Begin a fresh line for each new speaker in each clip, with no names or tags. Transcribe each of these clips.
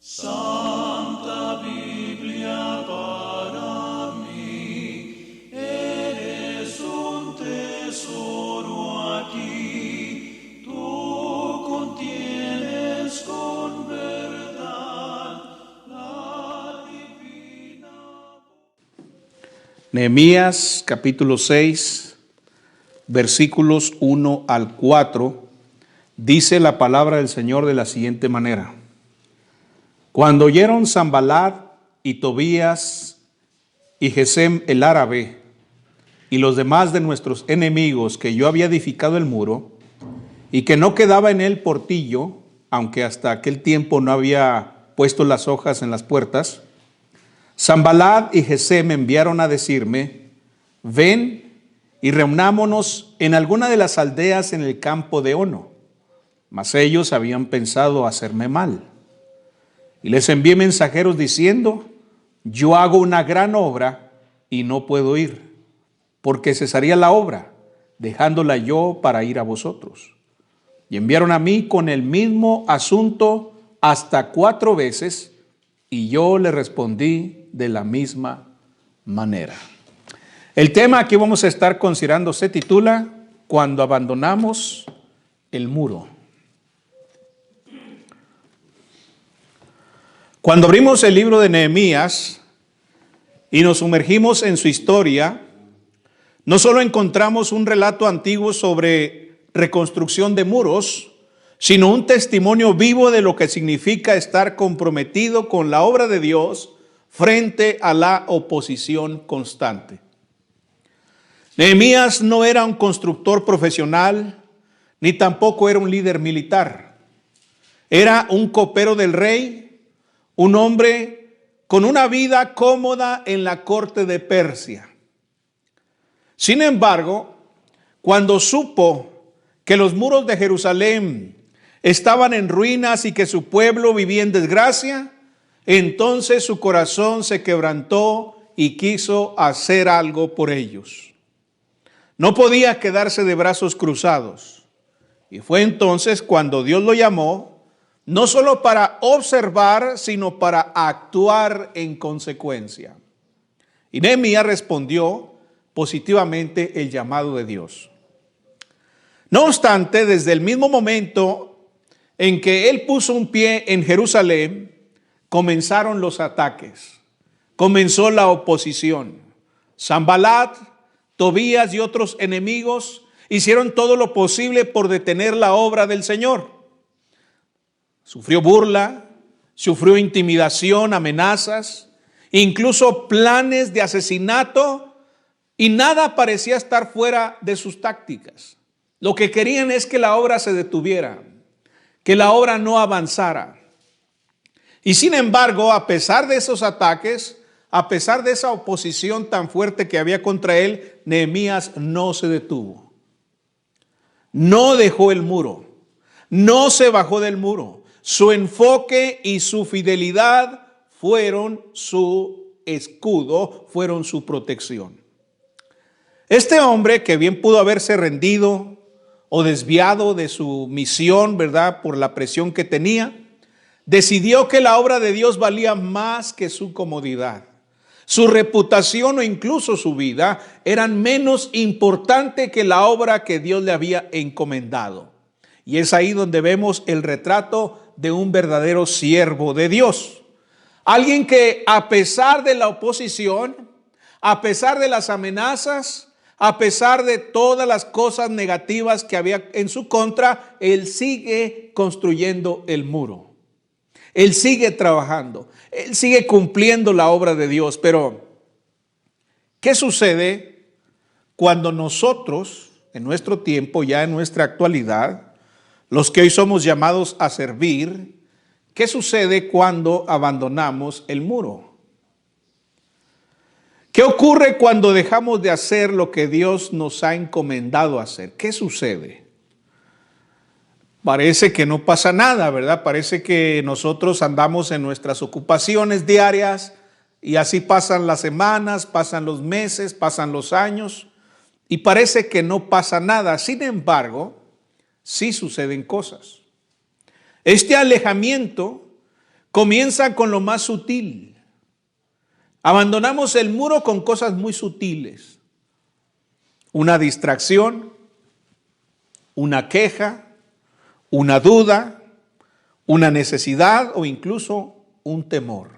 Santa Biblia para mí, eres un tesoro aquí, tú contienes con verdad la divina.
Nehemías capítulo 6, versículos 1 al 4, dice la palabra del Señor de la siguiente manera. Cuando oyeron Sanballat y Tobías y Gesem el árabe y los demás de nuestros enemigos que yo había edificado el muro y que no quedaba en él portillo, aunque hasta aquel tiempo no había puesto las hojas en las puertas, Sanballat y Gesem me enviaron a decirme: ven y reunámonos en alguna de las aldeas en el campo de Ono. Mas ellos habían pensado hacerme mal. Y les envié mensajeros diciendo: yo hago una gran obra y no puedo ir, porque cesaría la obra, dejándola yo para ir a vosotros. Y enviaron a mí con el mismo asunto hasta 4 veces, y yo le respondí de la misma manera. El tema que vamos a estar considerando se titula Cuando abandonamos el muro. Cuando abrimos el libro de Nehemías y nos sumergimos en su historia, no solo encontramos un relato antiguo sobre reconstrucción de muros, sino un testimonio vivo de lo que significa estar comprometido con la obra de Dios frente a la oposición constante. Nehemías no era un constructor profesional, ni tampoco era un líder militar. Era un copero del rey, un hombre con una vida cómoda en la corte de Persia. Sin embargo, cuando supo que los muros de Jerusalén estaban en ruinas y que su pueblo vivía en desgracia, entonces su corazón se quebrantó y quiso hacer algo por ellos. No podía quedarse de brazos cruzados. Y fue entonces cuando Dios lo llamó, no solo para observar, sino para actuar en consecuencia. Y Nehemías respondió positivamente el llamado de Dios. No obstante, desde el mismo momento en que él puso un pie en Jerusalén, comenzaron los ataques, comenzó la oposición. Sanballat, Tobías y otros enemigos hicieron todo lo posible por detener la obra del Señor. Sufrió burla, sufrió intimidación, amenazas, incluso planes de asesinato, y nada parecía estar fuera de sus tácticas. Lo que querían es que la obra se detuviera, que la obra no avanzara. Y sin embargo, a pesar de esos ataques, a pesar de esa oposición tan fuerte que había contra él, Nehemías no se detuvo. No dejó el muro, no se bajó del muro. Su enfoque y su fidelidad fueron su escudo, fueron su protección. Este hombre, que bien pudo haberse rendido o desviado de su misión, ¿verdad?, por la presión que tenía, decidió que la obra de Dios valía más que su comodidad. Su reputación o incluso su vida eran menos importante que la obra que Dios le había encomendado. Y es ahí donde vemos el retrato de un verdadero siervo de Dios. Alguien que, a pesar de la oposición, a pesar de las amenazas, a pesar de todas las cosas negativas que había en su contra, él sigue construyendo el muro. Él sigue trabajando. Él sigue cumpliendo la obra de Dios. Pero, ¿qué sucede cuando nosotros, en nuestro tiempo, ya en nuestra actualidad, los que hoy somos llamados a servir, qué sucede cuando abandonamos el muro? ¿Qué ocurre cuando dejamos de hacer lo que Dios nos ha encomendado hacer? ¿Qué sucede? Parece que no pasa nada, ¿verdad? Parece que nosotros andamos en nuestras ocupaciones diarias y así pasan las semanas, pasan los meses, pasan los años y parece que no pasa nada. Sin embargo, sí suceden cosas. Este alejamiento comienza con lo más sutil. Abandonamos el muro con cosas muy sutiles. Una distracción, una queja, una duda, una necesidad o incluso un temor.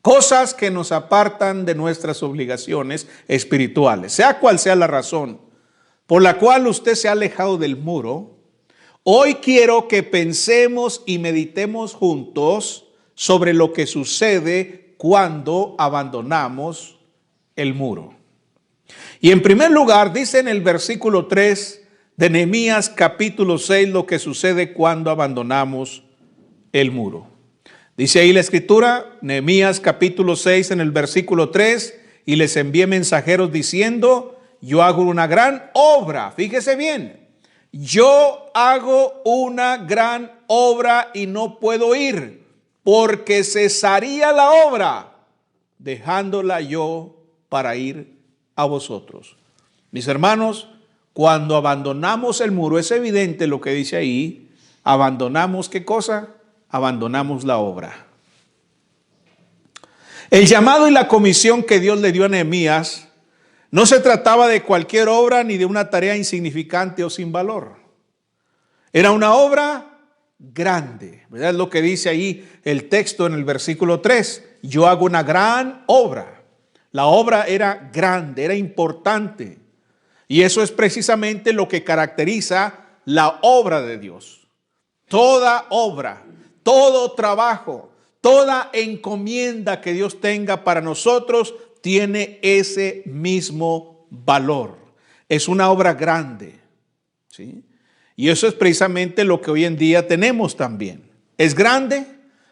Cosas que nos apartan de nuestras obligaciones espirituales. Sea cual sea la razón por la cual usted se ha alejado del muro, hoy quiero que pensemos y meditemos juntos sobre lo que sucede cuando abandonamos el muro. Y en primer lugar, dice en el versículo 3 de Nehemías capítulo 6 lo que sucede cuando abandonamos el muro. Dice ahí la escritura, Nehemías capítulo 6 en el versículo 3, y les envié mensajeros diciendo, yo hago una gran obra. Fíjese bien, yo hago una gran obra y no puedo ir, porque cesaría la obra, dejándola yo para ir a vosotros. Mis hermanos, cuando abandonamos el muro, es evidente lo que dice ahí, abandonamos ¿qué cosa? Abandonamos la obra. El llamado y la comisión que Dios le dio a Nehemías no se trataba de cualquier obra ni de una tarea insignificante o sin valor. Era una obra grande, ¿verdad? Es lo que dice ahí el texto en el versículo 3. Yo hago una gran obra. La obra era grande, era importante. Y eso es precisamente lo que caracteriza la obra de Dios. Toda obra, todo trabajo, toda encomienda que Dios tenga para nosotros tiene ese mismo valor. Es una obra grande, ¿sí? Y eso es precisamente lo que hoy en día tenemos también. Es grande,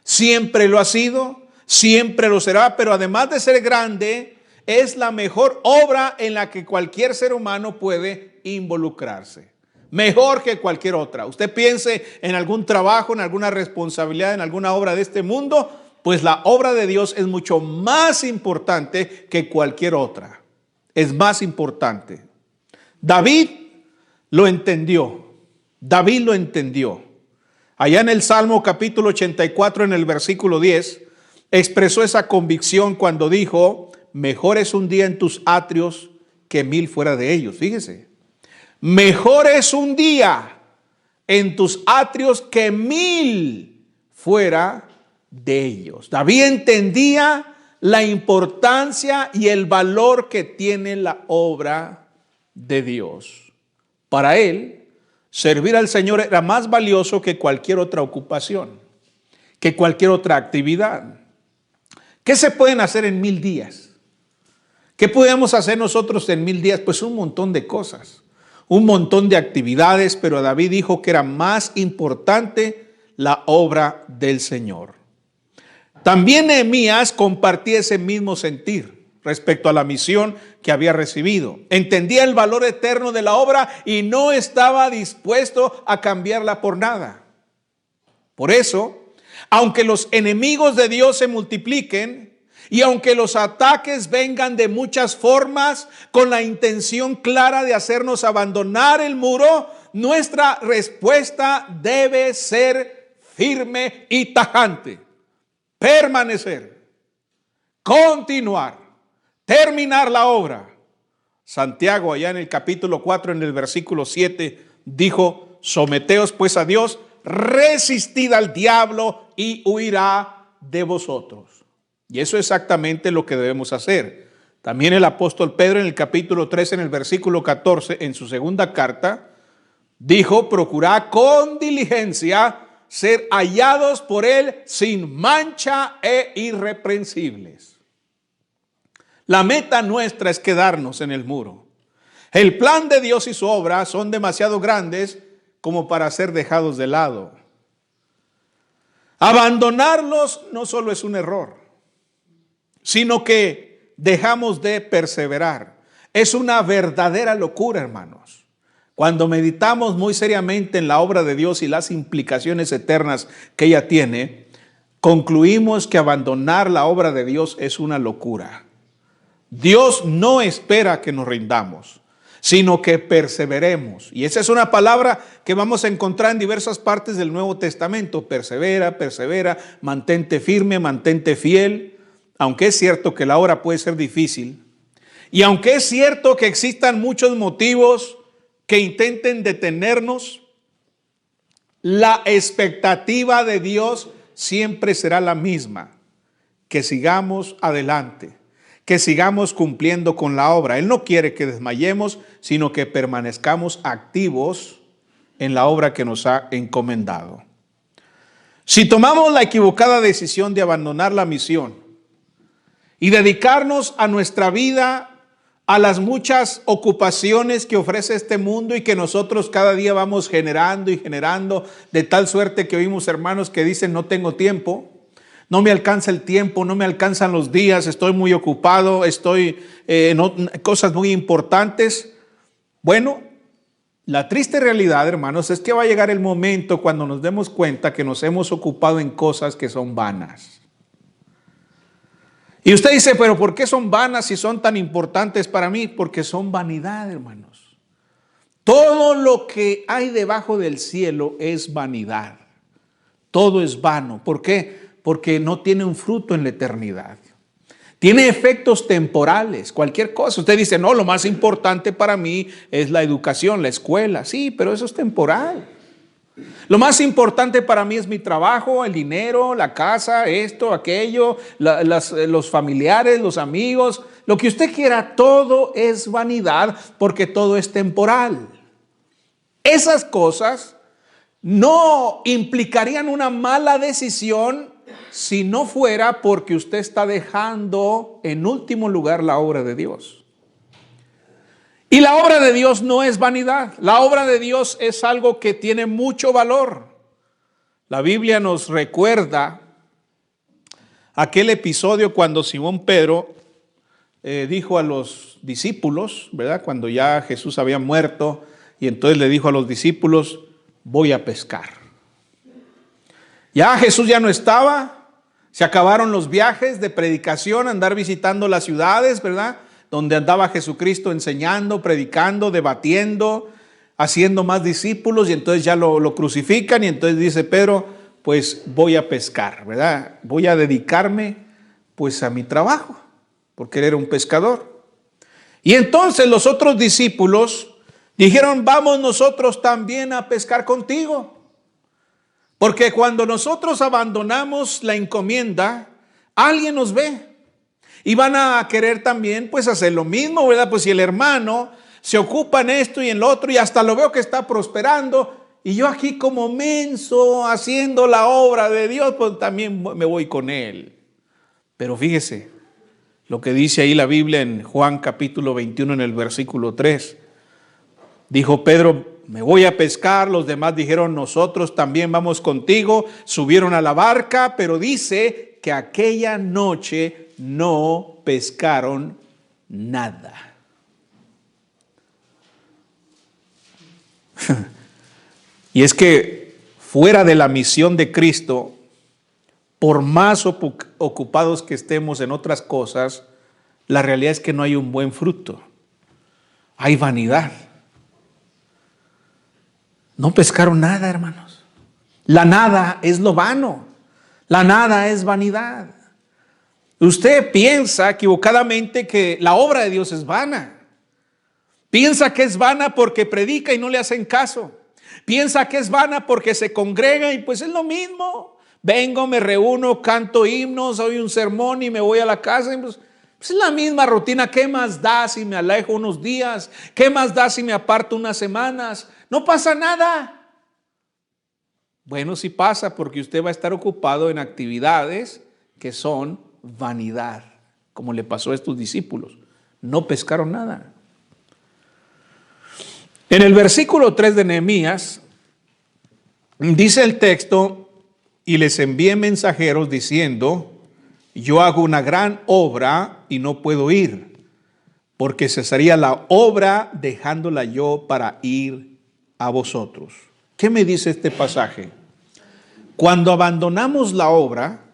siempre lo ha sido, siempre lo será, pero además de ser grande, es la mejor obra en la que cualquier ser humano puede involucrarse. Mejor que cualquier otra. Usted piense en algún trabajo, en alguna responsabilidad, en alguna obra de este mundo, pues la obra de Dios es mucho más importante que cualquier otra. Es más importante. David lo entendió. David lo entendió. Allá en el Salmo capítulo 84, en el versículo 10, expresó esa convicción cuando dijo, mejor es un día en tus atrios que 1000 fuera de ellos. Fíjese. Mejor es un día en tus atrios que 1000 fuera de ellos. David entendía la importancia y el valor que tiene la obra de Dios. Para él, servir al Señor era más valioso que cualquier otra ocupación, que cualquier otra actividad. ¿Qué se pueden hacer en 1000 días? ¿Qué podemos hacer nosotros en 1000 días? Pues un montón de cosas. Un montón de actividades, pero David dijo que era más importante la obra del Señor. También Nehemías compartía ese mismo sentir respecto a la misión que había recibido. Entendía el valor eterno de la obra y no estaba dispuesto a cambiarla por nada. Por eso, aunque los enemigos de Dios se multipliquen, y aunque los ataques vengan de muchas formas, con la intención clara de hacernos abandonar el muro, nuestra respuesta debe ser firme y tajante. Permanecer, continuar, terminar la obra. Santiago, allá en el capítulo 4, en el versículo 7, dijo, someteos pues a Dios, resistid al diablo y huirá de vosotros. Y eso es exactamente lo que debemos hacer. También el apóstol Pedro en el capítulo 3, en el versículo 14, en su segunda carta, dijo, procurad con diligencia ser hallados por él sin mancha e irreprensibles. La meta nuestra es quedarnos en el muro. El plan de Dios y su obra son demasiado grandes como para ser dejados de lado. Abandonarlos no solo es un error, sino que dejamos de perseverar. Es una verdadera locura, hermanos. Cuando meditamos muy seriamente en la obra de Dios y las implicaciones eternas que ella tiene, concluimos que abandonar la obra de Dios es una locura. Dios no espera que nos rindamos, sino que perseveremos. Y esa es una palabra que vamos a encontrar en diversas partes del Nuevo Testamento. Persevera, persevera, mantente firme, mantente fiel. Aunque es cierto que la obra puede ser difícil, y aunque es cierto que existan muchos motivos que intenten detenernos, la expectativa de Dios siempre será la misma: que sigamos adelante, que sigamos cumpliendo con la obra. Él no quiere que desmayemos, sino que permanezcamos activos en la obra que nos ha encomendado. Si tomamos la equivocada decisión de abandonar la misión y dedicarnos a nuestra vida, a las muchas ocupaciones que ofrece este mundo y que nosotros cada día vamos generando y generando, de tal suerte que oímos hermanos que dicen: no tengo tiempo, no me alcanza el tiempo, no me alcanzan los días, estoy muy ocupado, estoy en cosas muy importantes. Bueno, la triste realidad, hermanos, es que va a llegar el momento cuando nos demos cuenta que nos hemos ocupado en cosas que son vanas. Y usted dice: pero ¿por qué son vanas si son tan importantes para mí? Porque son vanidad, hermanos. Todo lo que hay debajo del cielo es vanidad. Todo es vano. ¿Por qué? Porque no tiene un fruto en la eternidad. Tiene efectos temporales, cualquier cosa. Usted dice: no, lo más importante para mí es la educación, la escuela. Sí, pero eso es temporal. Lo más importante para mí es mi trabajo, el dinero, la casa, esto, aquello, los familiares, los amigos. Lo que usted quiera, todo es vanidad, porque todo es temporal. Esas cosas no implicarían una mala decisión si no fuera porque usted está dejando en último lugar la obra de Dios. Y la obra de Dios no es vanidad. La obra de Dios es algo que tiene mucho valor. La Biblia nos recuerda aquel episodio cuando Simón Pedro dijo a los discípulos, ¿verdad? Cuando ya Jesús había muerto, y entonces le dijo a los discípulos: voy a pescar. Ya Jesús ya no estaba, se acabaron los viajes de predicación, andar visitando las ciudades, ¿verdad?, donde andaba Jesucristo enseñando, predicando, debatiendo, haciendo más discípulos, y entonces ya lo crucifican, y entonces dice Pedro: pues voy a pescar, ¿verdad? Voy a dedicarme pues a mi trabajo, porque él era un pescador. Y entonces los otros discípulos dijeron: vamos nosotros también a pescar contigo. Porque cuando nosotros abandonamos la encomienda, alguien nos ve. Y van a querer también pues hacer lo mismo, ¿verdad? Pues si el hermano se ocupa en esto y en lo otro, y hasta lo veo que está prosperando, y yo aquí como menso haciendo la obra de Dios, pues también me voy con él. Pero fíjese lo que dice ahí la Biblia en Juan capítulo 21 en el versículo 3. Dijo Pedro: me voy a pescar. Los demás dijeron: nosotros también vamos contigo. Subieron a la barca, pero dice que aquella noche no pescaron nada. Y es que fuera de la misión de Cristo, por más ocupados que estemos en otras cosas, la realidad es que no hay un buen fruto. Hay vanidad. No pescaron nada, hermanos. La nada es lo vano. La nada es vanidad. Usted piensa equivocadamente que la obra de Dios es vana. Piensa que es vana porque predica y no le hacen caso. Piensa que es vana porque se congrega y pues es lo mismo. Vengo, me reúno, canto himnos, oigo un sermón y me voy a la casa. Y pues es la misma rutina. ¿Qué más da si me alejo unos días? ¿Qué más da si me aparto unas semanas? No pasa nada. Bueno, sí pasa, porque usted va a estar ocupado en actividades que son vanidad, como le pasó a estos discípulos. No pescaron nada. En el versículo 3 de Nehemías dice el texto: y les envié mensajeros diciendo: yo hago una gran obra y no puedo ir, porque cesaría la obra dejándola yo para ir a vosotros. ¿Qué me dice este pasaje? Cuando abandonamos la obra,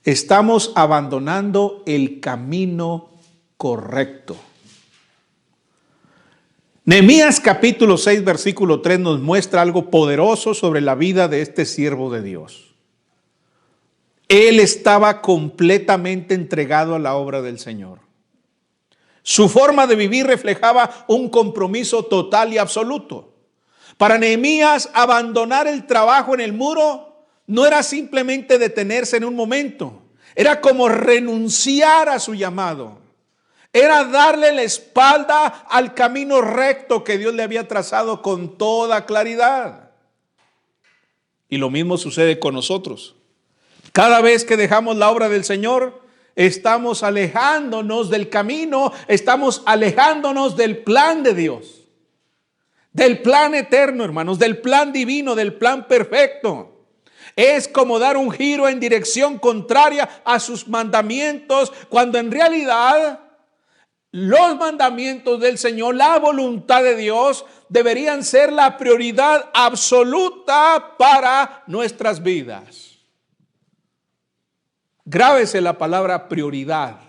estamos abandonando el camino correcto. Nehemías capítulo 6 versículo 3 nos muestra algo poderoso sobre la vida de este siervo de Dios. Él estaba completamente entregado a la obra del Señor. Su forma de vivir reflejaba un compromiso total y absoluto. Para Nehemías, abandonar el trabajo en el muro no era simplemente detenerse en un momento. Era como renunciar a su llamado. Era darle la espalda al camino recto que Dios le había trazado con toda claridad. Y lo mismo sucede con nosotros. Cada vez que dejamos la obra del Señor, estamos alejándonos del camino, estamos alejándonos del plan de Dios, del plan eterno, hermanos, del plan divino, del plan perfecto. Es como dar un giro en dirección contraria a sus mandamientos, cuando en realidad los mandamientos del Señor, la voluntad de Dios, deberían ser la prioridad absoluta para nuestras vidas. Grábese la palabra prioridad.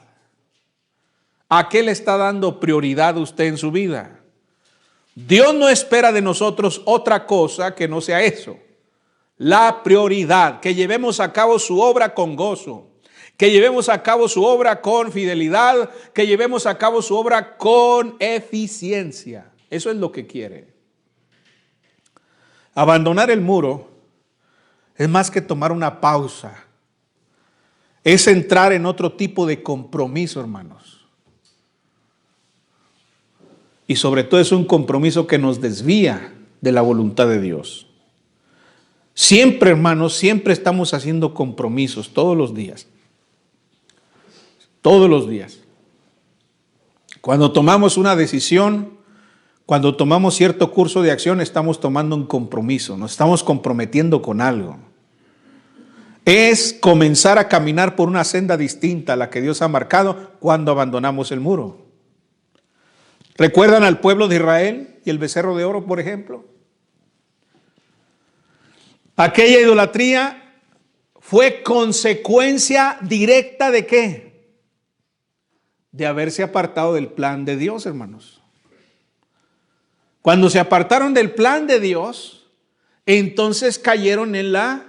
¿A qué le está dando prioridad usted en su vida? Dios no espera de nosotros otra cosa que no sea eso. La prioridad, que llevemos a cabo su obra con gozo, que llevemos a cabo su obra con fidelidad, que llevemos a cabo su obra con eficiencia. Eso es lo que quiere. Abandonar el muro es más que tomar una pausa. Es entrar en otro tipo de compromiso, hermanos. Y sobre todo es un compromiso que nos desvía de la voluntad de Dios. Siempre, hermanos, siempre estamos haciendo compromisos todos los días. Todos los días. Cuando tomamos una decisión, cuando tomamos cierto curso de acción, estamos tomando un compromiso, nos estamos comprometiendo con algo. Es comenzar a caminar por una senda distinta a la que Dios ha marcado cuando abandonamos el muro. ¿Recuerdan al pueblo de Israel y el becerro de oro, por ejemplo? Aquella idolatría fue consecuencia directa ¿de qué? De haberse apartado del plan de Dios, hermanos. Cuando se apartaron del plan de Dios, entonces cayeron en la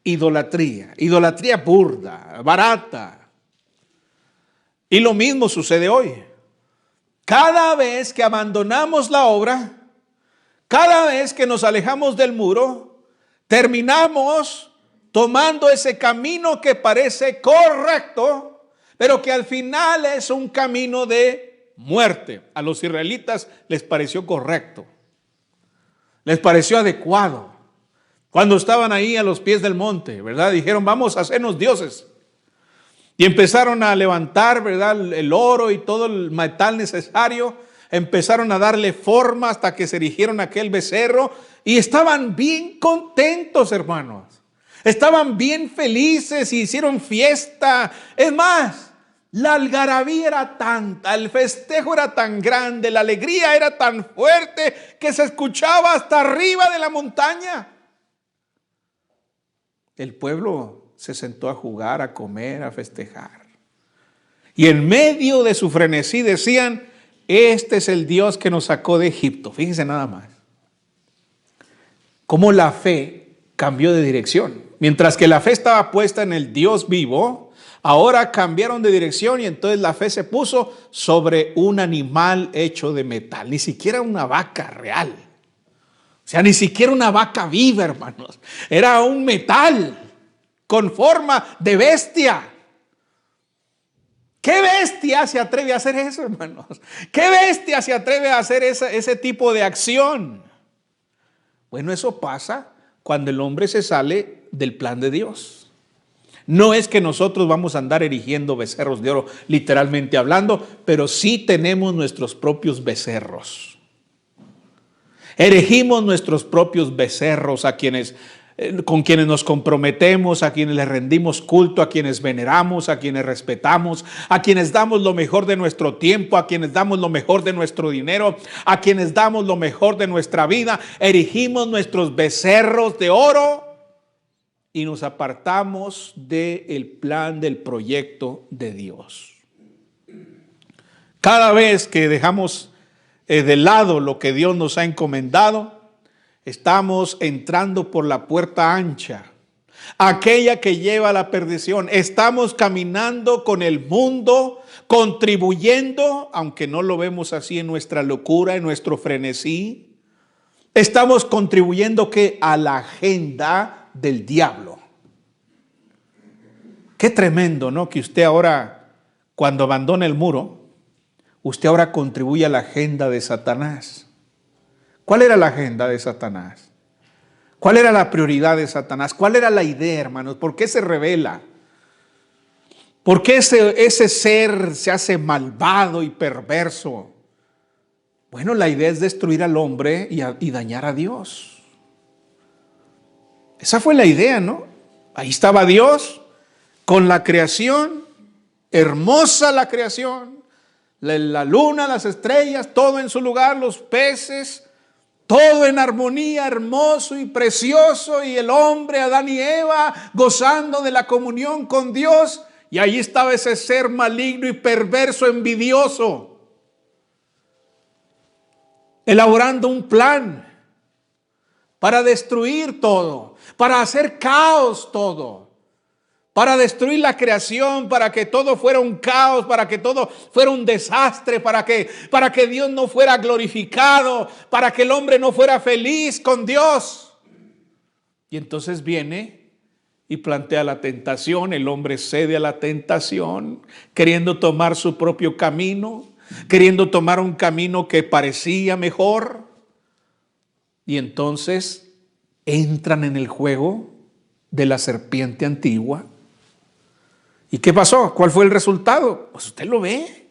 idolatría burda, barata. Y lo mismo sucede hoy. Cada vez que abandonamos la obra, cada vez que nos alejamos del muro, terminamos tomando ese camino que parece correcto, pero que al final es un camino de muerte. A los israelitas les pareció correcto, les pareció adecuado. Cuando estaban ahí a los pies del monte, ¿verdad? Dijeron, vamos a hacernos dioses. Y empezaron a levantar, ¿verdad?, el oro y todo el metal necesario. Empezaron a darle forma hasta que se erigieron aquel becerro. Y estaban bien contentos, hermanos. Estaban bien felices y hicieron fiesta. Es más, la algarabía era tanta, el festejo era tan grande, la alegría era tan fuerte que se escuchaba hasta arriba de la montaña. El pueblo se sentó a jugar, a comer, a festejar. Y en medio de su frenesí decían, este es el Dios que nos sacó de Egipto. Fíjense nada más. Cómo la fe cambió de dirección. Mientras que la fe estaba puesta en el Dios vivo, ahora cambiaron de dirección y entonces la fe se puso sobre un animal hecho de metal. Ni siquiera una vaca real. O sea, ni siquiera una vaca viva, hermanos. Era un metal con forma de bestia. ¿Qué bestia se atreve a hacer eso, hermanos? ¿Qué bestia se atreve a hacer ese tipo de acción? Bueno, eso pasa cuando el hombre se sale del plan de Dios. No es que nosotros vamos a andar erigiendo becerros de oro, literalmente hablando, pero sí tenemos nuestros propios becerros. Erigimos nuestros propios becerros con quienes nos comprometemos, a quienes les rendimos culto, a quienes veneramos, a quienes respetamos, a quienes damos lo mejor de nuestro tiempo, a quienes damos lo mejor de nuestro dinero, a quienes damos lo mejor de nuestra vida. Erigimos nuestros becerros de oro y nos apartamos del plan, del proyecto de Dios. Cada vez que dejamos de lado lo que Dios nos ha encomendado, estamos entrando por la puerta ancha, aquella que lleva a la perdición. Estamos caminando con el mundo, contribuyendo, aunque no lo vemos así en nuestra locura, en nuestro frenesí. Estamos contribuyendo ¿qué? A la agenda del diablo. Qué tremendo, ¿no? Que usted ahora, cuando abandona el muro, usted ahora contribuye a la agenda de Satanás. ¿Cuál era la agenda de Satanás? ¿Cuál era la prioridad de Satanás? ¿Cuál era la idea, hermanos? ¿Por qué se revela? ¿Por qué ese ser se hace malvado y perverso? Bueno, la idea es destruir al hombre y dañar a Dios. Esa fue la idea, ¿no? Ahí estaba Dios con la creación, hermosa la creación, la luna, las estrellas, todo en su lugar, los peces, todo en armonía, hermoso y precioso, y el hombre, Adán y Eva, gozando de la comunión con Dios, y ahí estaba ese ser maligno y perverso, envidioso, elaborando un plan para destruir todo, para hacer caos todo, para destruir la creación, para que todo fuera un caos, para que todo fuera un desastre, para que Dios no fuera glorificado, para que el hombre no fuera feliz con Dios. Y entonces viene y plantea la tentación. El hombre cede a la tentación, queriendo tomar su propio camino, queriendo tomar un camino que parecía mejor. Y entonces entran en el juego de la serpiente antigua. ¿Y qué pasó? ¿Cuál fue el resultado? Pues usted lo ve.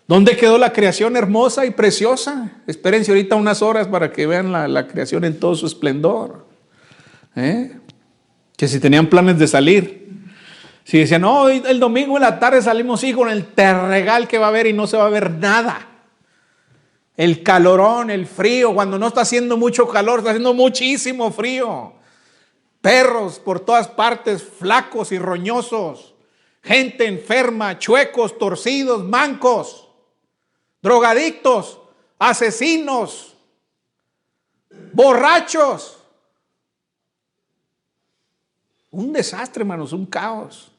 ¿Dónde quedó la creación hermosa y preciosa? Espérense ahorita unas horas para que vean la creación en todo su esplendor. Que si tenían planes de salir, si decían, no, el domingo en la tarde salimos con el terregal que va a haber y no se va a ver nada. El calorón, el frío, cuando no está haciendo mucho calor, está haciendo muchísimo frío. Perros por todas partes, flacos y roñosos, gente enferma, chuecos, torcidos, mancos, drogadictos, asesinos, borrachos. Un desastre, hermanos, un caos.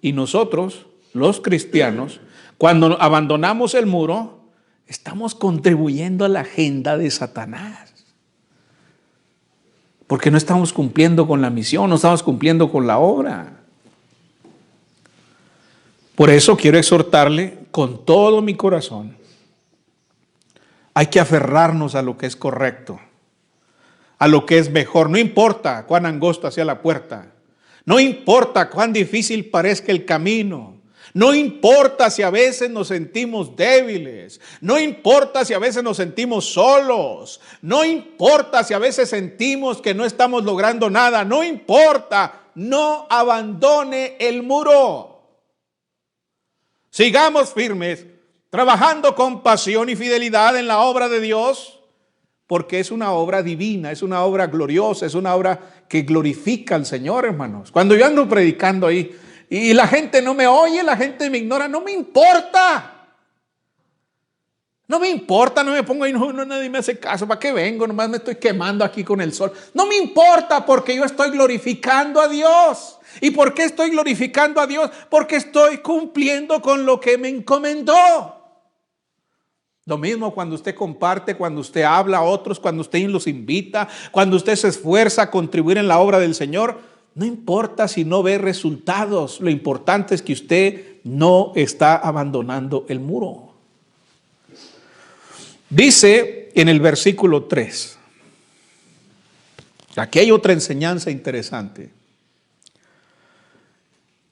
Y nosotros, los cristianos, cuando abandonamos el muro, estamos contribuyendo a la agenda de Satanás. Porque no estamos cumpliendo con la misión, no estamos cumpliendo con la obra. Por eso quiero exhortarle con todo mi corazón. Hay que aferrarnos a lo que es correcto, a lo que es mejor. No importa cuán angosta sea la puerta, no importa cuán difícil parezca el camino, no importa si a veces nos sentimos débiles, no importa si a veces nos sentimos solos, no importa si a veces sentimos que no estamos logrando nada, no importa, no abandone el muro. Sigamos firmes, trabajando con pasión y fidelidad en la obra de Dios, porque es una obra divina, es una obra gloriosa, es una obra que glorifica al Señor, hermanos. Cuando yo ando predicando ahí, y la gente no me oye, la gente me ignora, no me importa. No me importa, no me pongo ahí, no, nadie me hace caso, ¿para qué vengo? Nomás me estoy quemando aquí con el sol. No me importa porque yo estoy glorificando a Dios. ¿Y por qué estoy glorificando a Dios? Porque estoy cumpliendo con lo que me encomendó. Lo mismo cuando usted comparte, cuando usted habla a otros, cuando usted los invita, cuando usted se esfuerza a contribuir en la obra del Señor. No importa si no ve resultados, lo importante es que usted no está abandonando el muro. Dice en el versículo 3, aquí hay otra enseñanza interesante.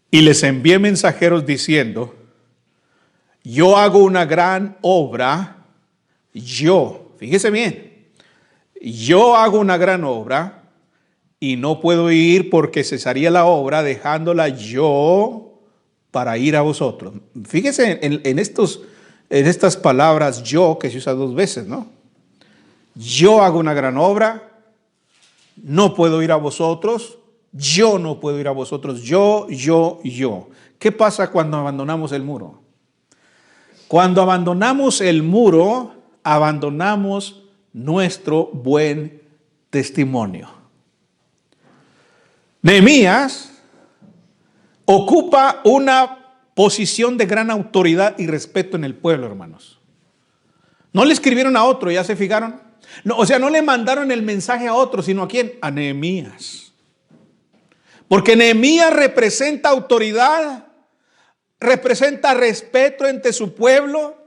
Y les envié mensajeros diciendo, yo hago una gran obra, fíjese bien, yo hago una gran obra, y no puedo ir porque cesaría la obra dejándola yo para ir a vosotros. Fíjese en estas palabras yo que se usa dos veces, ¿no? Yo hago una gran obra, no puedo ir a vosotros, yo no puedo ir a vosotros, yo. ¿Qué pasa cuando abandonamos el muro? Cuando abandonamos el muro, abandonamos nuestro buen testimonio. Nehemías ocupa una posición de gran autoridad y respeto en el pueblo, hermanos. No le escribieron a otro, ¿ya se fijaron? No, o sea, no le mandaron el mensaje a otro, sino ¿a quién? A Nehemías. Porque Nehemías representa autoridad, representa respeto entre su pueblo.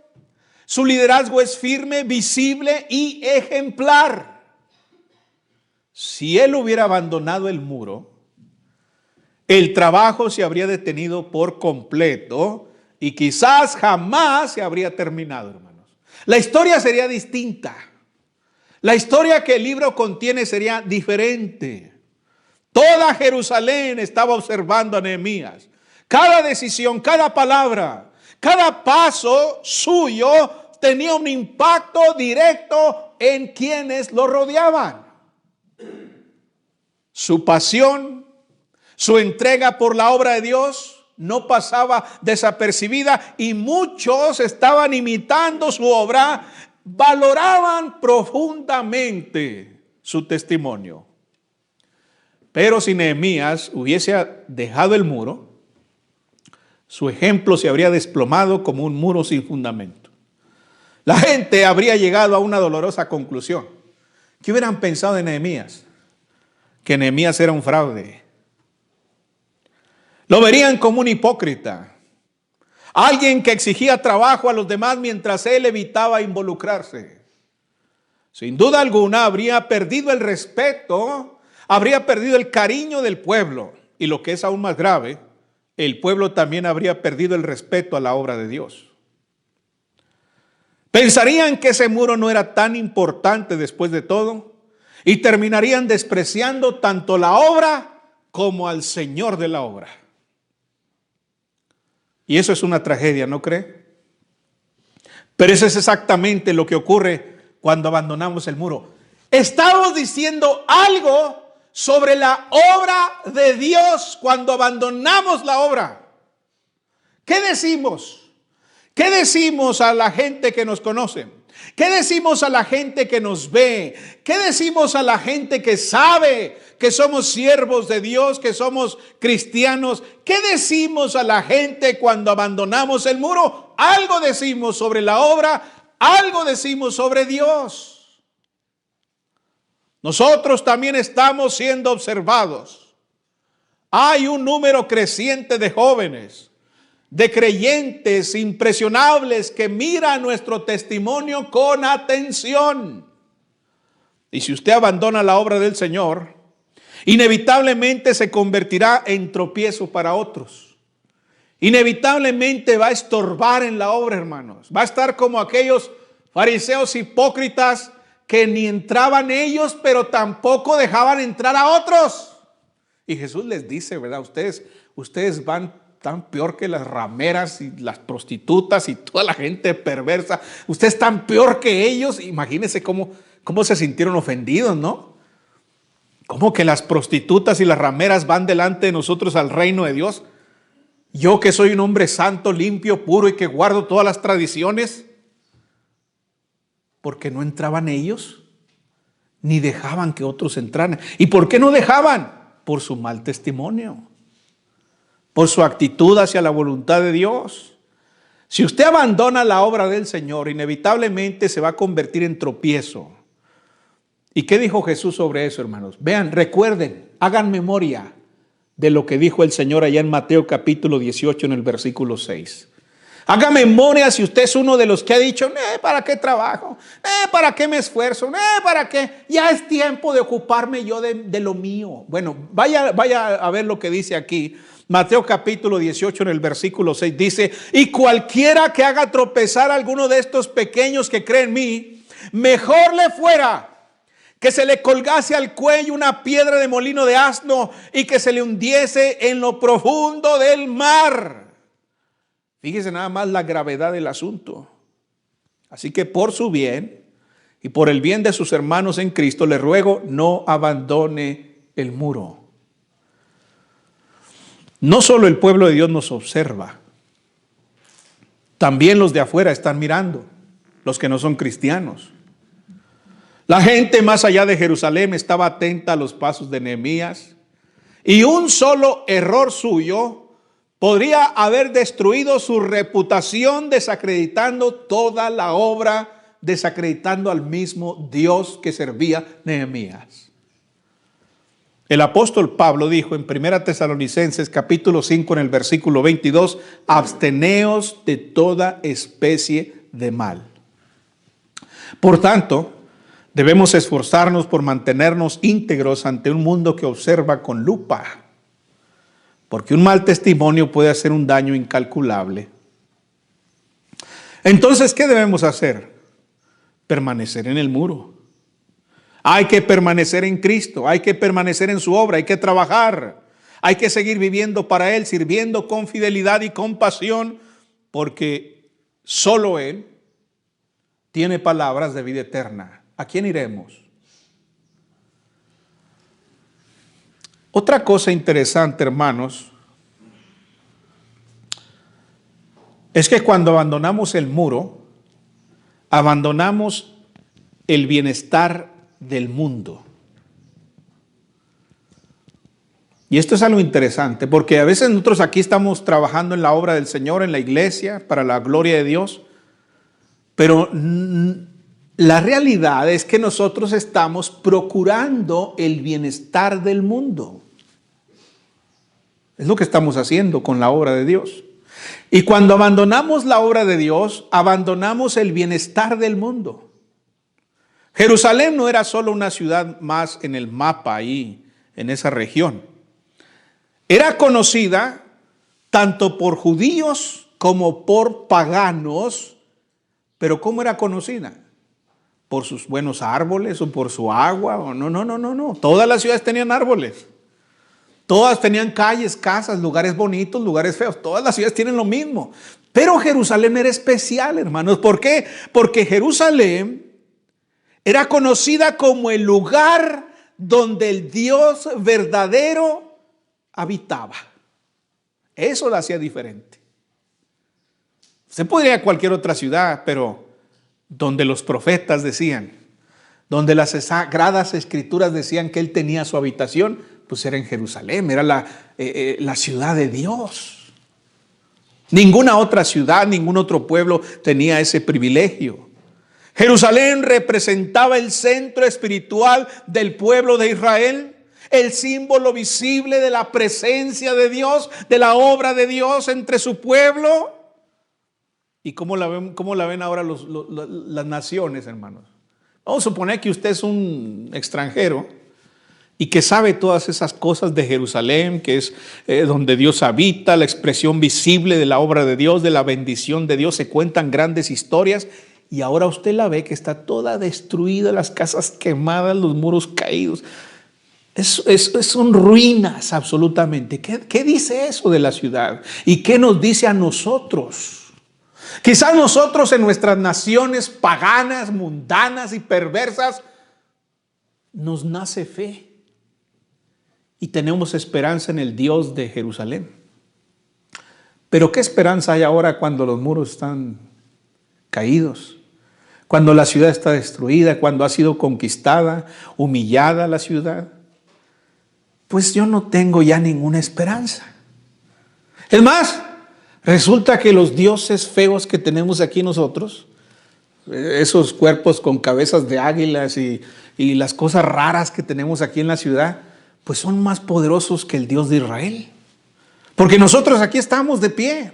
Su liderazgo es firme, visible y ejemplar. Si él hubiera abandonado el muro, el trabajo se habría detenido por completo y quizás jamás se habría terminado, hermanos. La historia sería distinta. La historia que el libro contiene sería diferente. Toda Jerusalén estaba observando a Nehemías. Cada decisión, cada palabra, cada paso suyo tenía un impacto directo en quienes lo rodeaban. Su pasión, su entrega por la obra de Dios no pasaba desapercibida y muchos estaban imitando su obra, valoraban profundamente su testimonio. Pero si Nehemías hubiese dejado el muro, su ejemplo se habría desplomado como un muro sin fundamento. La gente habría llegado a una dolorosa conclusión. ¿Qué hubieran pensado de Nehemías? Que Nehemías era un fraude. Lo verían como un hipócrita. Alguien que exigía trabajo a los demás mientras él evitaba involucrarse. Sin duda alguna habría perdido el respeto, habría perdido el cariño del pueblo. Y lo que es aún más grave, el pueblo también habría perdido el respeto a la obra de Dios. Pensarían que ese muro no era tan importante después de todo y terminarían despreciando tanto la obra como al Señor de la obra. Y eso es una tragedia, ¿no cree? Pero eso es exactamente lo que ocurre cuando abandonamos el muro. Estamos diciendo algo sobre la obra de Dios cuando abandonamos la obra. ¿Qué decimos? ¿Qué decimos a la gente que nos conoce? ¿Qué decimos a la gente que nos ve? ¿Qué decimos a la gente que sabe que somos siervos de Dios, que somos cristianos? ¿Qué decimos a la gente cuando abandonamos el muro? Algo decimos sobre la obra, algo decimos sobre Dios. Nosotros también estamos siendo observados. Hay un número creciente de jóvenes, de creyentes impresionables que miran nuestro testimonio con atención. Y si usted abandona la obra del Señor, inevitablemente se convertirá en tropiezo para otros. Inevitablemente va a estorbar en la obra, hermanos. Va a estar como aquellos fariseos hipócritas que ni entraban ellos, pero tampoco dejaban entrar a otros. Y Jesús les dice, ¿verdad? Ustedes van tan peor que las rameras y las prostitutas y toda la gente perversa. Ustedes están peor que ellos. Imagínense cómo se sintieron ofendidos, ¿no? ¿Cómo que las prostitutas y las rameras van delante de nosotros al reino de Dios? Yo que soy un hombre santo, limpio, puro y que guardo todas las tradiciones. ¿Por qué no entraban ellos? Ni dejaban que otros entraran. ¿Y por qué no dejaban? Por su mal testimonio. Por su actitud hacia la voluntad de Dios. Si usted abandona la obra del Señor, inevitablemente se va a convertir en tropiezo. ¿Y qué dijo Jesús sobre eso, hermanos? Vean, recuerden, hagan memoria de lo que dijo el Señor allá en Mateo capítulo 18 en el versículo 6. Haga memoria si usted es uno de los que ha dicho, ¿para qué trabajo? ¿Para qué me esfuerzo? ¿Para qué? Ya es tiempo de ocuparme yo de lo mío. Bueno, vaya a ver lo que dice aquí. Mateo capítulo 18 en el versículo 6 dice, y cualquiera que haga tropezar a alguno de estos pequeños que creen en mí, mejor le fuera que se le colgase al cuello una piedra de molino de asno y que se le hundiese en lo profundo del mar. Fíjese nada más la gravedad del asunto. Así que por su bien y por el bien de sus hermanos en Cristo, le ruego no abandone el muro. No solo el pueblo de Dios nos observa, También los de afuera están mirando, los que no son cristianos. La gente más allá de Jerusalén estaba atenta a los pasos de Nehemías, y un solo error suyo podría haber destruido su reputación, desacreditando toda la obra, desacreditando al mismo Dios que servía Nehemías. El apóstol Pablo dijo en 1 Tesalonicenses capítulo 5 en el versículo 22, absteneos de toda especie de mal. Por tanto, debemos esforzarnos por mantenernos íntegros ante un mundo que observa con lupa, porque un mal testimonio puede hacer un daño incalculable. Entonces, ¿qué debemos hacer? Permanecer en el muro. Hay que permanecer en Cristo, hay que permanecer en su obra, hay que trabajar, hay que seguir viviendo para Él, sirviendo con fidelidad y compasión, porque solo Él tiene palabras de vida eterna. ¿A quién iremos? Otra cosa interesante, hermanos, es que cuando abandonamos el muro, abandonamos el bienestar del mundo. Y esto es algo interesante, porque a veces nosotros aquí estamos trabajando en la obra del Señor, en la iglesia, para la gloria de Dios, pero la realidad es que nosotros estamos procurando el bienestar del mundo. Es lo que estamos haciendo con la obra de Dios. Y cuando abandonamos la obra de Dios, abandonamos el bienestar del mundo. Jerusalén no era solo una ciudad más en el mapa ahí, en esa región. Era conocida tanto por judíos como por paganos. Pero ¿cómo era conocida? ¿Por sus buenos árboles o por su agua? No. Todas las ciudades tenían árboles. Todas tenían calles, casas, lugares bonitos, lugares feos. Todas las ciudades tienen lo mismo. Pero Jerusalén era especial, hermanos. ¿Por qué? Porque Jerusalén era conocida como el lugar donde el Dios verdadero habitaba. Eso la hacía diferente. Se podría ir a cualquier otra ciudad, pero donde los profetas decían, donde las sagradas escrituras decían que Él tenía su habitación, pues era en Jerusalén, era la ciudad de Dios. Ninguna otra ciudad, ningún otro pueblo tenía ese privilegio. Jerusalén representaba el centro espiritual del pueblo de Israel, el símbolo visible de la presencia de Dios, de la obra de Dios entre su pueblo. ¿Y cómo la ven ahora las naciones, hermanos? Vamos a suponer que usted es un extranjero y que sabe todas esas cosas de Jerusalén, que es donde Dios habita, la expresión visible de la obra de Dios, de la bendición de Dios. Se cuentan grandes historias y ahora usted la ve que está toda destruida, las casas quemadas, los muros caídos. Son ruinas absolutamente. ¿Qué dice eso de la ciudad? ¿Y qué nos dice a nosotros? Quizás nosotros en nuestras naciones paganas, mundanas y perversas nos nace fe y tenemos esperanza en el Dios de Jerusalén. Pero ¿qué esperanza hay ahora cuando los muros están caídos? Cuando la ciudad está destruida, cuando ha sido conquistada, humillada la ciudad. Pues yo no tengo ya ninguna esperanza. Es más, resulta que los dioses feos que tenemos aquí nosotros, esos cuerpos con cabezas de águilas y las cosas raras que tenemos aquí en la ciudad, pues son más poderosos que el Dios de Israel. Porque nosotros aquí estamos de pie.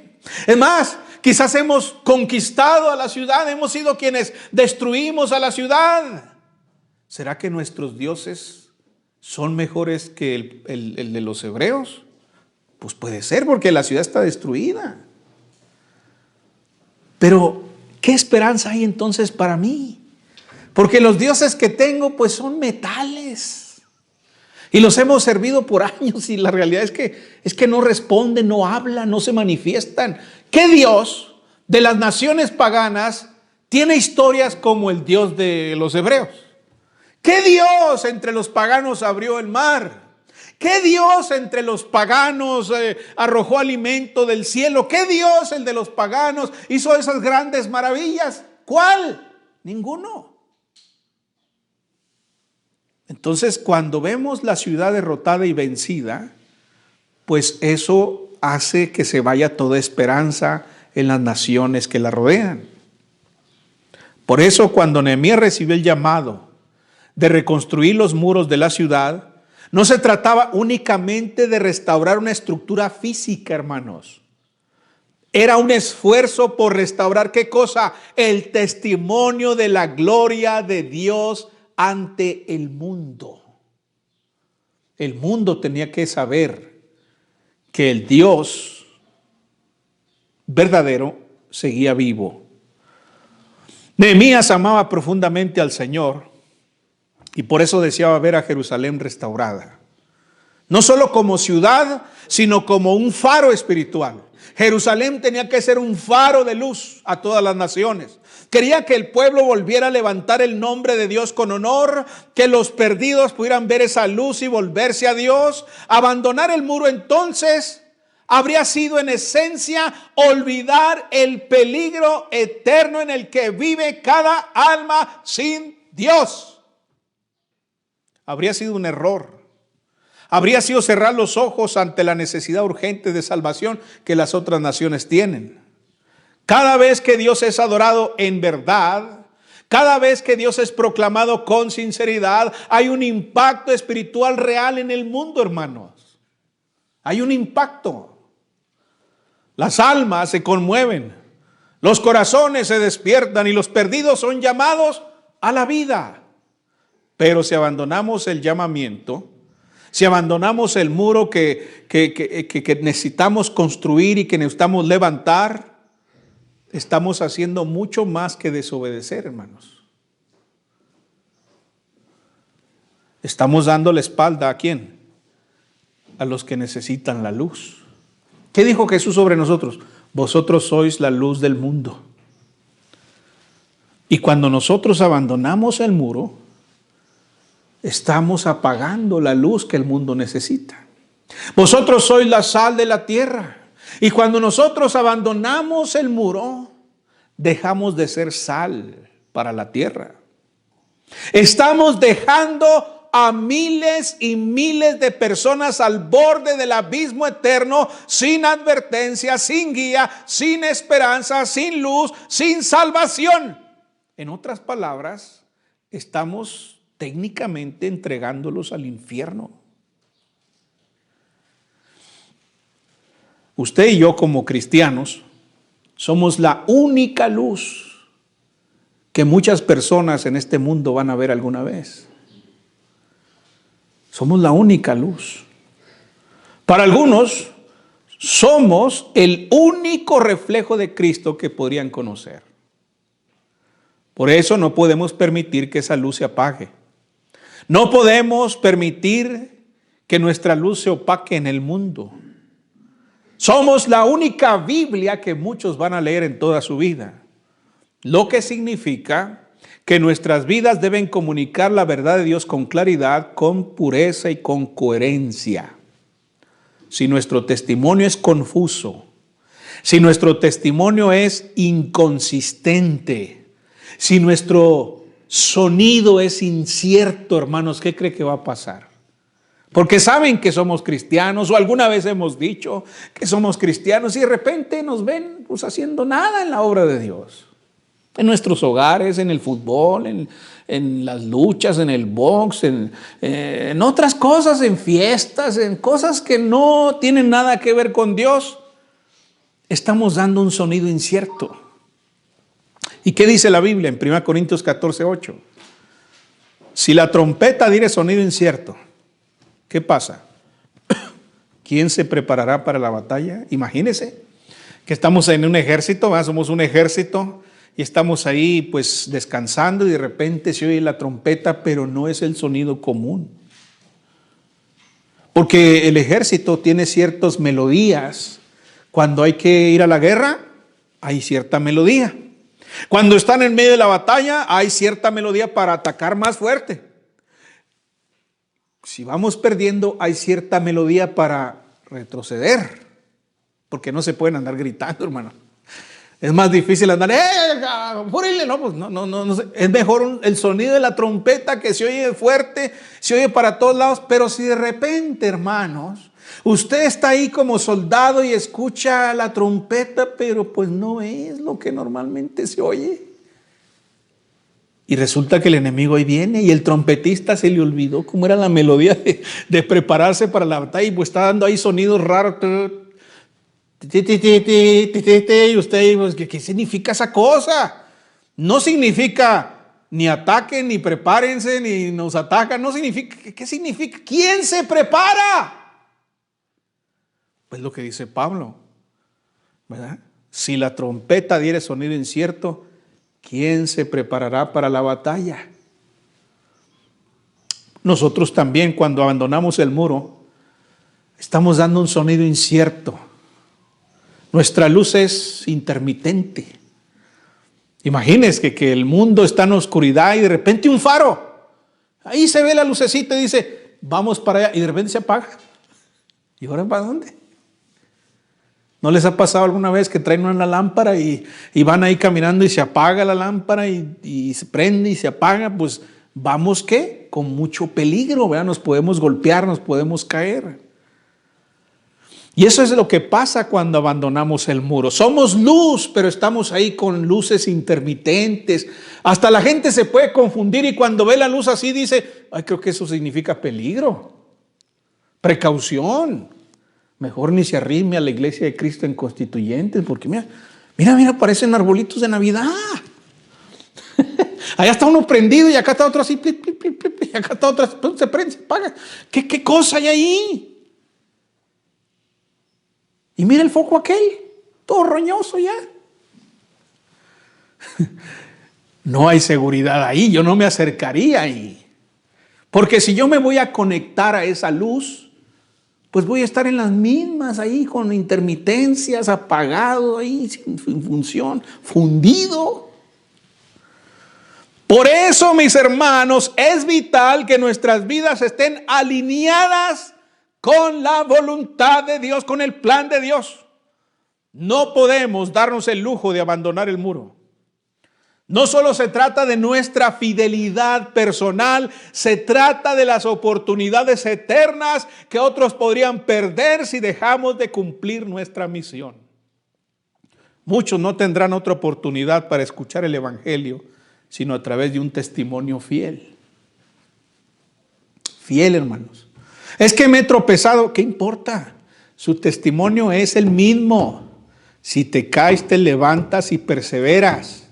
Es más, quizás hemos conquistado a la ciudad, hemos sido quienes destruimos a la ciudad. ¿Será que nuestros dioses son mejores que el de los hebreos? Pues puede ser, porque la ciudad está destruida. Pero, ¿qué esperanza hay entonces para mí? Porque los dioses que tengo, pues son metales. Y los hemos servido por años y la realidad es que no responden, no hablan, no se manifiestan. ¿Qué Dios de las naciones paganas tiene historias como el Dios de los hebreos? ¿Qué Dios entre los paganos abrió el mar? ¿Qué Dios entre los paganos arrojó alimento del cielo? ¿Qué Dios, el de los paganos, hizo esas grandes maravillas? ¿Cuál? Ninguno. Entonces, cuando vemos la ciudad derrotada y vencida, pues eso hace que se vaya toda esperanza en las naciones que la rodean. Por eso, cuando Nehemías recibió el llamado de reconstruir los muros de la ciudad, no se trataba únicamente de restaurar una estructura física, hermanos. Era un esfuerzo por restaurar, ¿qué cosa? El testimonio de la gloria de Dios ante el mundo. El mundo tenía que saber que el Dios verdadero seguía vivo. Nehemías amaba profundamente al Señor y por eso deseaba ver a Jerusalén restaurada. No solo como ciudad, sino como un faro espiritual. Jerusalén tenía que ser un faro de luz a todas las naciones. Quería que el pueblo volviera a levantar el nombre de Dios con honor, que los perdidos pudieran ver esa luz y volverse a Dios. Abandonar el muro entonces habría sido en esencia olvidar el peligro eterno en el que vive cada alma sin Dios. Habría sido un error. Habría sido cerrar los ojos ante la necesidad urgente de salvación que las otras naciones tienen. Cada vez que Dios es adorado en verdad, cada vez que Dios es proclamado con sinceridad, hay un impacto espiritual real en el mundo, hermanos. Hay un impacto. Las almas se conmueven, los corazones se despiertan y los perdidos son llamados a la vida. Pero si abandonamos el llamamiento, si abandonamos el muro que necesitamos construir y que necesitamos levantar, estamos haciendo mucho más que desobedecer, hermanos. Estamos dando la espalda ¿a quién? A los que necesitan la luz. ¿Qué dijo Jesús sobre nosotros? Vosotros sois la luz del mundo. Y cuando nosotros abandonamos el muro, estamos apagando la luz que el mundo necesita. Vosotros sois la sal de la tierra. Y cuando nosotros abandonamos el muro, dejamos de ser sal para la tierra. Estamos dejando a miles y miles de personas al borde del abismo eterno, sin advertencia, sin guía, sin esperanza, sin luz, sin salvación. En otras palabras, estamos técnicamente entregándolos al infierno. Usted y yo como cristianos somos la única luz que muchas personas en este mundo van a ver alguna vez. Somos la única luz. Para algunos somos el único reflejo de Cristo que podrían conocer. Por eso no podemos permitir que esa luz se apague. No podemos permitir que nuestra luz se opaque en el mundo. Somos la única Biblia que muchos van a leer en toda su vida. Lo que significa que nuestras vidas deben comunicar la verdad de Dios con claridad, con pureza y con coherencia. Si nuestro testimonio es confuso, si nuestro testimonio es inconsistente, si nuestro sonido es incierto, hermanos, ¿qué cree que va a pasar? Porque saben que somos cristianos, o alguna vez hemos dicho que somos cristianos y de repente nos ven pues haciendo nada en la obra de Dios. En nuestros hogares, en el fútbol, en las luchas, en el box, en otras cosas, en fiestas, en cosas que no tienen nada que ver con Dios. Estamos dando un sonido incierto. ¿Y qué dice la Biblia en 1 Corintios 14:8? Si la trompeta diere sonido incierto, ¿qué pasa? ¿Quién se preparará para la batalla? Imagínense que estamos en un ejército, ¿verdad? Somos un ejército y estamos ahí pues descansando y de repente se oye la trompeta, pero no es el sonido común. Porque el ejército tiene ciertas melodías. Cuando hay que ir a la guerra, hay cierta melodía. Cuando están en medio de la batalla, hay cierta melodía para atacar más fuerte. si vamos perdiendo, hay cierta melodía para retroceder, porque no se pueden andar gritando, hermano. Es más difícil andar, ¡fúrenle! No, pues no, es mejor el sonido de la trompeta, que se oye fuerte, se oye para todos lados. Pero si de repente, hermanos, usted está ahí como soldado y escucha la trompeta, pero pues no es lo que normalmente se oye. Y resulta que el enemigo ahí viene y el trompetista se le olvidó cómo era la melodía de prepararse para la batalla, y pues está dando ahí sonidos raros. Y usted, pues, ¿qué significa esa cosa? No significa ni ataquen, ni prepárense, ni nos atacan. No significa, ¿qué significa? ¿Quién se prepara? Pues lo que dice Pablo, ¿verdad? Si la trompeta diere sonido incierto, ¿quién se preparará para la batalla? Nosotros también, cuando abandonamos el muro, estamos dando un sonido incierto. Nuestra luz es intermitente. Imagínense que el mundo está en oscuridad y de repente un faro. Ahí se ve la lucecita y dice, vamos para allá, y de repente se apaga. ¿Y ahora para dónde? ¿No les ha pasado alguna vez que traen una lámpara y van ahí caminando y se apaga la lámpara y se prende y se apaga? Pues vamos, ¿qué? Con mucho peligro, ¿verdad? Nos podemos golpear, nos podemos caer. Y eso es lo que pasa cuando abandonamos el muro. Somos luz, pero estamos ahí con luces intermitentes. Hasta la gente se puede confundir y cuando ve la luz así dice, ay, creo que eso significa peligro, precaución. Mejor ni se arrime a la iglesia de Cristo en Constituyentes, porque mira, parecen arbolitos de Navidad. Allá está uno prendido y acá está otro así, y acá está otro, se prende, se apaga. ¿Qué cosa hay ahí? Y mira el foco aquel, todo roñoso ya. No hay seguridad ahí, yo no me acercaría ahí. Porque si yo me voy a conectar a esa luz, pues voy a estar en las mismas ahí con intermitencias, apagado ahí, sin función, fundido. Por eso, mis hermanos, es vital que nuestras vidas estén alineadas con la voluntad de Dios, con el plan de Dios. No podemos darnos el lujo de abandonar el muro. No solo se trata de nuestra fidelidad personal, se trata de las oportunidades eternas que otros podrían perder si dejamos de cumplir nuestra misión. Muchos no tendrán otra oportunidad para escuchar el evangelio, sino a través de un testimonio fiel. Fiel, hermanos. Es que me he tropezado, ¿qué importa? Su testimonio es el mismo. Si te caes, te levantas y perseveras.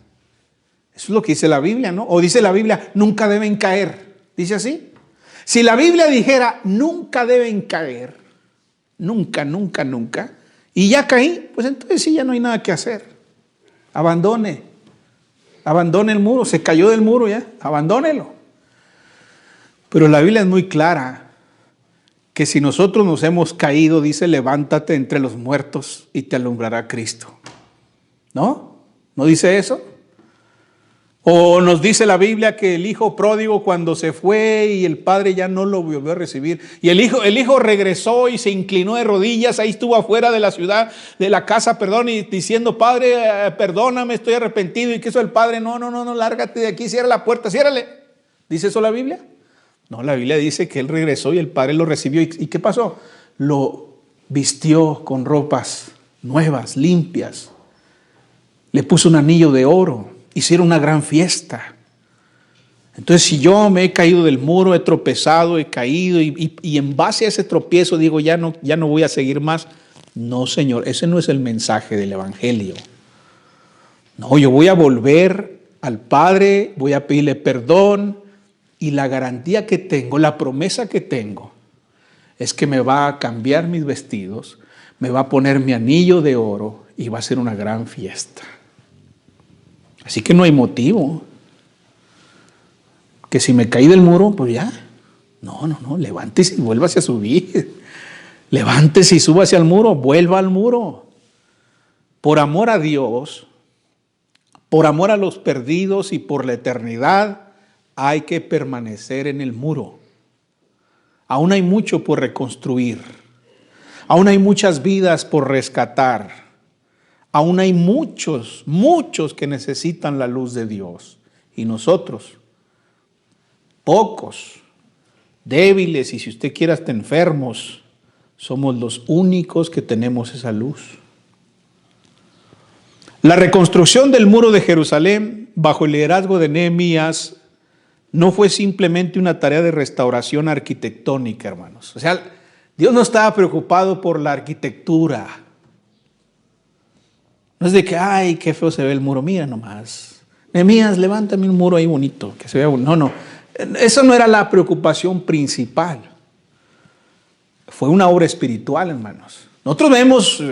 Eso es lo que dice la Biblia, ¿no? O dice la Biblia, nunca deben caer. ¿Dice así? Si la Biblia dijera, nunca deben caer, nunca, y ya caí, pues entonces sí, ya no hay nada que hacer. Abandone el muro, se cayó del muro ya, abandónelo. Pero la Biblia es muy clara, que si nosotros nos hemos caído, dice, levántate entre los muertos y te alumbrará Cristo. ¿No? ¿No dice eso? O nos dice la Biblia que el hijo pródigo cuando se fue y el padre ya no lo volvió a recibir. Y el hijo regresó y se inclinó de rodillas, ahí estuvo afuera de la ciudad, de la casa, y diciendo, padre, perdóname, estoy arrepentido. ¿Y qué hizo el padre? No, lárgate de aquí, cierra la puerta, ciérrale. ¿Dice eso la Biblia? No, la Biblia dice que él regresó y el padre lo recibió. ¿Y qué pasó? Lo vistió con ropas nuevas, limpias. Le puso un anillo de oro. Hicieron una gran fiesta. Entonces, si yo me he caído del muro, he tropezado, he caído y en base a ese tropiezo digo, ya no voy a seguir más. No, Señor, ese no es el mensaje del evangelio. No, yo voy a volver al Padre, voy a pedirle perdón. Y la garantía que tengo, la promesa que tengo, es que me va a cambiar mis vestidos, me va a poner mi anillo de oro y va a ser una gran fiesta. Así que no hay motivo. Que si me caí del muro, pues ya. No, levántese y vuélvase a subir. Levántese y suba hacia el muro, vuelva al muro. Por amor a Dios, por amor a los perdidos y por la eternidad, hay que permanecer en el muro. Aún hay mucho por reconstruir. Aún hay muchas vidas por rescatar. Aún hay muchos que necesitan la luz de Dios. Y nosotros, pocos, débiles y si usted quiere hasta enfermos, somos los únicos que tenemos esa luz. La reconstrucción del muro de Jerusalén bajo el liderazgo de Nehemías no fue simplemente una tarea de restauración arquitectónica, hermanos. O sea, Dios no estaba preocupado por la arquitectura. No es de que, ay, qué feo se ve el muro, mira nomás. Nehemías, levántame un muro ahí bonito, que se vea bonito. No, esa no era la preocupación principal. Fue una obra espiritual, hermanos. Nosotros vemos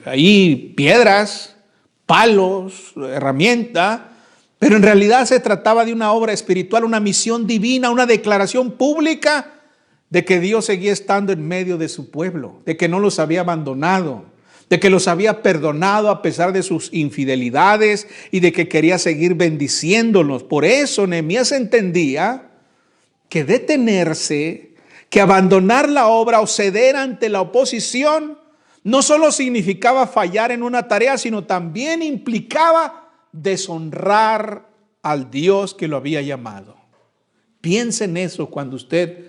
ahí piedras, palos, herramienta, pero en realidad se trataba de una obra espiritual, una misión divina, una declaración pública de que Dios seguía estando en medio de su pueblo, de que no los había abandonado, de que los había perdonado a pesar de sus infidelidades y de que quería seguir bendiciéndolos. Por eso Nehemías entendía que detenerse, que abandonar la obra o ceder ante la oposición no solo significaba fallar en una tarea, sino también implicaba deshonrar al Dios que lo había llamado. Piense en eso cuando usted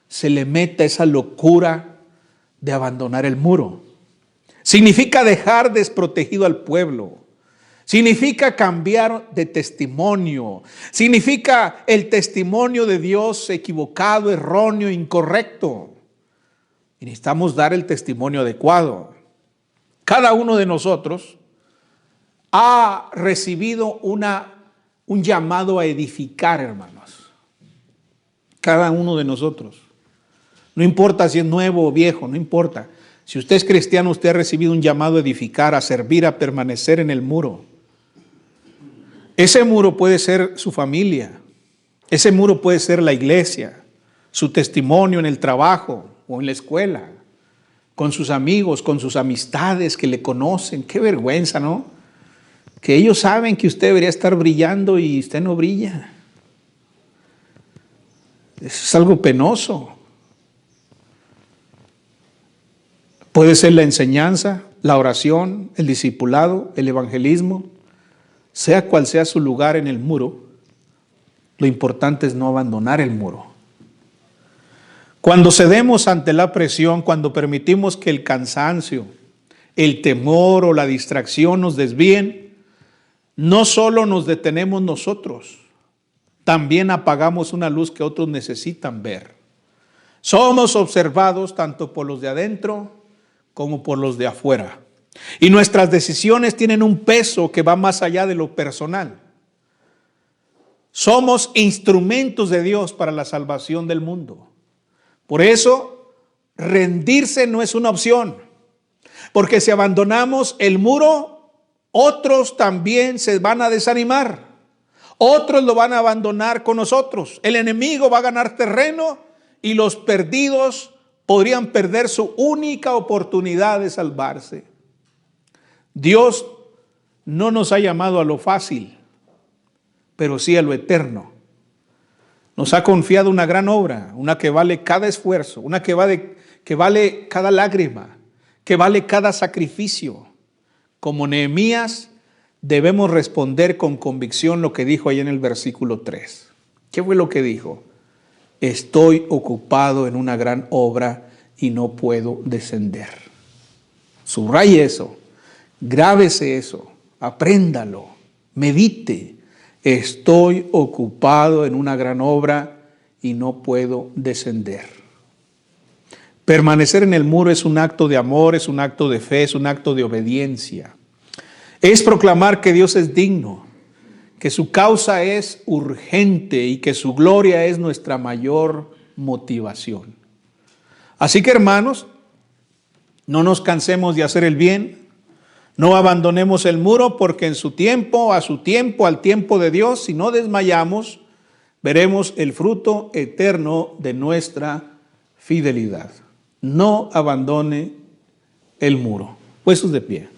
se le meta esa locura de abandonar el muro. Significa dejar desprotegido al pueblo. Significa cambiar de testimonio. Significa el testimonio de Dios equivocado, erróneo, incorrecto. Y necesitamos dar el testimonio adecuado. Cada uno de nosotros ha recibido un llamado a edificar, hermanos. Cada uno de nosotros. No importa si es nuevo o viejo, no importa. Si usted es cristiano, usted ha recibido un llamado a edificar, a servir, a permanecer en el muro. Ese muro puede ser su familia. Ese muro puede ser la iglesia, su testimonio en el trabajo o en la escuela, con sus amigos, con sus amistades que le conocen. Qué vergüenza, ¿no? Que ellos saben que usted debería estar brillando y usted no brilla. Eso es algo penoso. Puede ser la enseñanza, la oración, el discipulado, el evangelismo. Sea cual sea su lugar en el muro, lo importante es no abandonar el muro. Cuando cedemos ante la presión, cuando permitimos que el cansancio, el temor o la distracción nos desvíen, no solo nos detenemos nosotros, también apagamos una luz que otros necesitan ver. Somos observados tanto por los de adentro como por los de afuera. Y nuestras decisiones tienen un peso que va más allá de lo personal. Somos instrumentos de Dios para la salvación del mundo. Por eso, rendirse no es una opción. Porque si abandonamos el muro, otros también se van a desanimar. Otros lo van a abandonar con nosotros. El enemigo va a ganar terreno y los perdidos podrían perder su única oportunidad de salvarse. Dios no nos ha llamado a lo fácil, pero sí a lo eterno. Nos ha confiado una gran obra, una que vale cada esfuerzo, una que vale cada lágrima, que vale cada sacrificio. Como Nehemías, debemos responder con convicción lo que dijo ahí en el versículo 3. ¿Qué fue lo que dijo? Estoy ocupado en una gran obra y no puedo descender. Subraye eso, grábese eso, apréndalo, medite. Estoy ocupado en una gran obra y no puedo descender. Permanecer en el muro es un acto de amor, es un acto de fe, es un acto de obediencia. Es proclamar que Dios es digno, que su causa es urgente y que su gloria es nuestra mayor motivación. Así que, hermanos, no nos cansemos de hacer el bien, no abandonemos el muro, porque en su tiempo, a su tiempo, al tiempo de Dios, si no desmayamos, veremos el fruto eterno de nuestra fidelidad. No abandone el muro. Puestos de pie.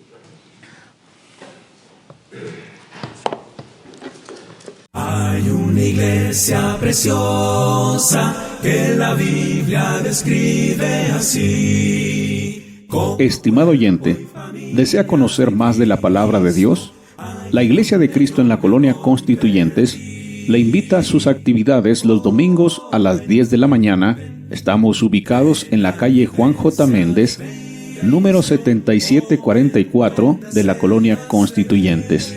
Hay una iglesia preciosa que la Biblia describe así.
Estimado oyente, ¿desea conocer más de la palabra de Dios? La Iglesia de Cristo en la Colonia Constituyentes le invita a sus actividades los domingos a las 10 de la mañana. Estamos ubicados en la calle Juan J. Méndez, número 7744 de la Colonia Constituyentes.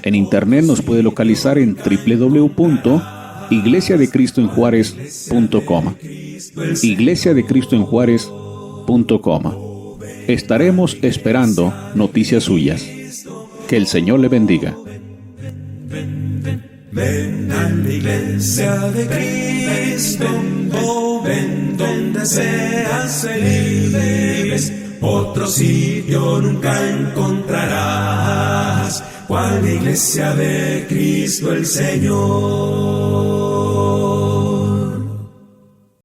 En internet nos puede localizar en www.iglesiadecristoenjuarez.com. iglesiadecristoenjuarez.com. Estaremos esperando noticias suyas. Que el Señor le bendiga.
Ven a la iglesia de Cristo, ven donde seas feliz. Otro sitio nunca encontrarás, cual la iglesia de Cristo el Señor.